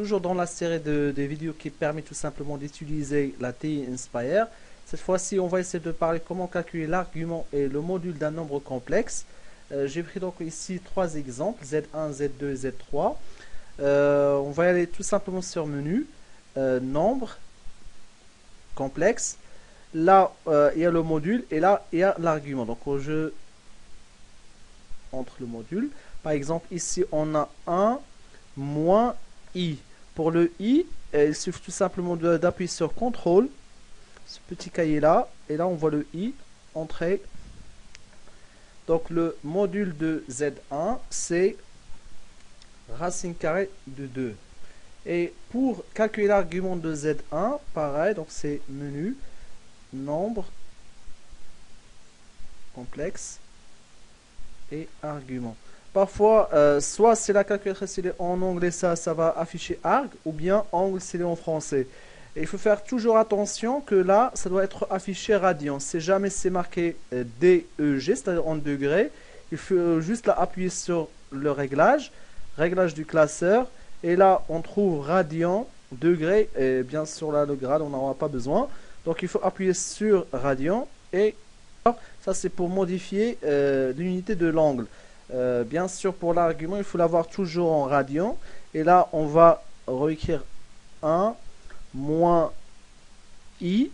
toujours dans la série de vidéos qui permet tout simplement d'utiliser la TI Nspire. Cette fois-ci, on va essayer de parler comment calculer l'argument et le module d'un nombre complexe. J'ai pris donc ici trois exemples, Z1, Z2 et Z3. On va y aller tout simplement sur menu, nombre complexe. Là, il y a le module et là, il y a l'argument. Donc, je entre le module. Par exemple, ici, on a 1 moins i. Pour le i, il suffit tout simplement d'appuyer sur CTRL, ce petit cahier-là, et là, on voit le i, entrée. Donc, le module de Z1, c'est racine carrée de 2. Et pour calculer l'argument de Z1, pareil, donc c'est menu, nombre, complexe et argument. Parfois, soit c'est la calculatrice est en anglais, ça va afficher arg, ou bien angle c'est en français. Et il faut faire toujours attention que là, ça doit être affiché radian. Si jamais c'est marqué DEG, c'est-à-dire en degrés, il faut juste là appuyer sur le réglage du classeur. Et là, on trouve radian, degré, et bien sûr là, le grade, on n'en aura pas besoin. Donc, il faut appuyer sur radian. Et ça, c'est pour modifier l'unité de l'angle. Bien sûr, pour l'argument, il faut l'avoir toujours en radian. Et là, on va réécrire 1 moins i.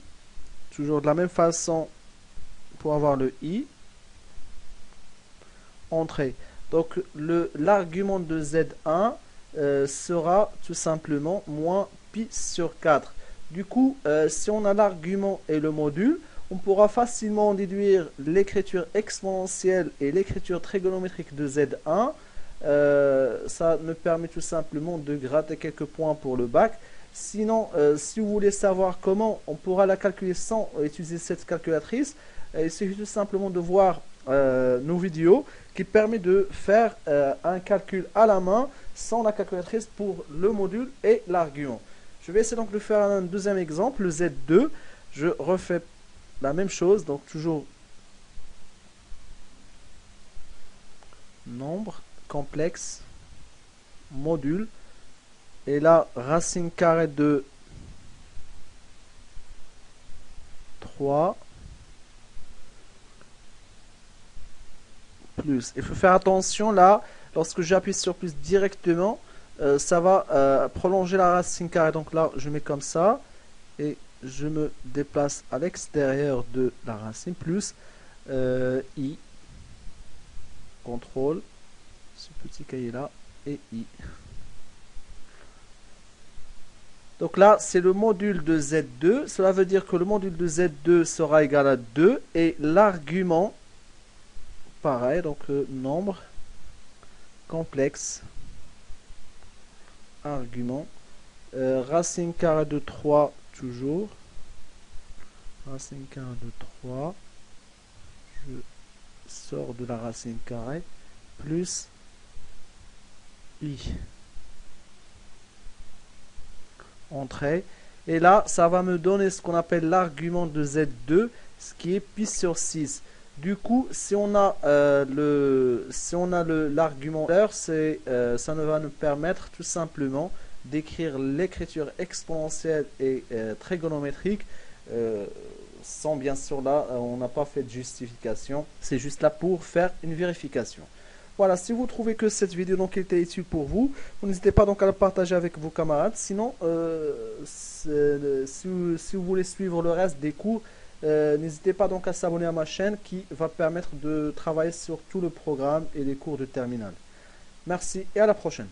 Toujours de la même façon pour avoir le i. Entrée. Donc, l'argument de Z1 sera tout simplement moins pi sur 4. Du coup, si on a l'argument et le module, on pourra facilement déduire l'écriture exponentielle et l'écriture trigonométrique de Z1. Ça me permet tout simplement de gratter quelques points pour le bac. Sinon, si vous voulez savoir comment on pourra la calculer sans utiliser cette calculatrice, il suffit tout simplement de voir nos vidéos qui permet de faire un calcul à la main sans la calculatrice pour le module et l'argument. Je vais essayer donc de faire un deuxième exemple, le Z2. Je refais la même chose, donc toujours nombre complexe, module, et là racine carrée de 3 plus. Il faut faire attention là, lorsque j'appuie sur plus directement, ça va prolonger la racine carrée. Donc là, je mets comme ça et je me déplace à l'extérieur de la racine plus i, contrôle, ce petit cahier là, et i. Donc là, c'est le module de Z2. Cela veut dire que le module de Z2 sera égal à 2 et l'argument, pareil, donc nombre complexe, argument, racine carrée de 3 toujours, racine carrée de 3, je sors de la racine carrée, plus i, entrée, et là ça va me donner ce qu'on appelle l'argument de Z2, ce qui est pi sur 6. Du coup, si on a l'argument, ça va nous permettre tout simplement d'écrire l'écriture exponentielle et trigonométrique sans, bien sûr, là, on n'a pas fait de justification. C'est juste là pour faire une vérification. Voilà, si vous trouvez que cette vidéo donc était utile pour vous, n'hésitez pas donc à la partager avec vos camarades. Sinon, si vous voulez suivre le reste des cours, n'hésitez pas donc à s'abonner à ma chaîne qui va permettre de travailler sur tout le programme et les cours de terminale. Merci et à la prochaine.